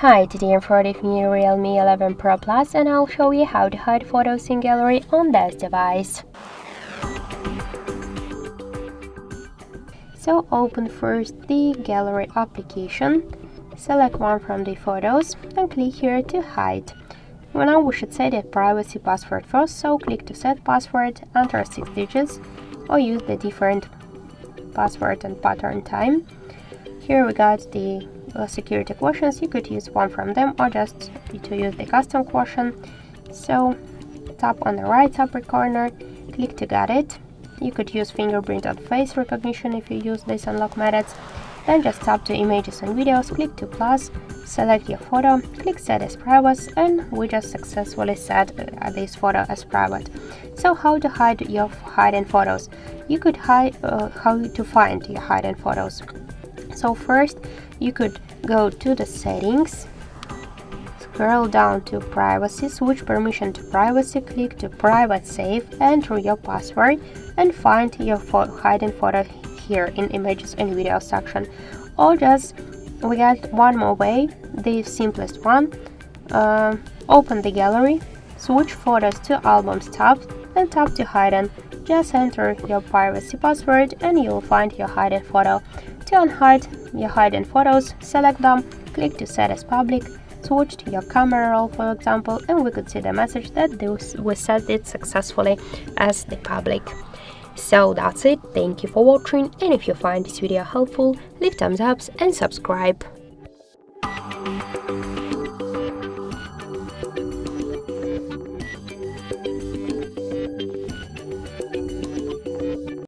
Hi, today I'm with new Realme 11 Pro Plus and I'll show you how to hide photos in gallery on this device. So open first the gallery application, select one from the photos and click here to hide. Well, now we should set a privacy password first, so click to set password, enter 6 digits or use the different password and pattern time. Here we got the security questions. You could use one from them or just to use the custom question. So tap on the right upper corner, click to get it. You could use fingerprint or face recognition if you use these unlock methods. Then just tap to images and videos, click to plus, select your photo, click set as private, and we just successfully set this photo as private. So how to hide your hidden photos? You could hide how to find your hidden photos. So first you could go to the settings, scroll down to privacy, switch permission to privacy, click to private save, enter your password and find your hidden photo here in images and video section. Or just we got one more way, the simplest one. Open the gallery, switch photos to albums tab and tap to hidden. Just enter your privacy password and you'll find your hidden photo. To unhide your hidden photos, select them, click to set as public, switch to your camera roll for example, and we could see the message that we set it successfully as the public. So that's it, thank you for watching, and if you find this video helpful, leave thumbs up and subscribe.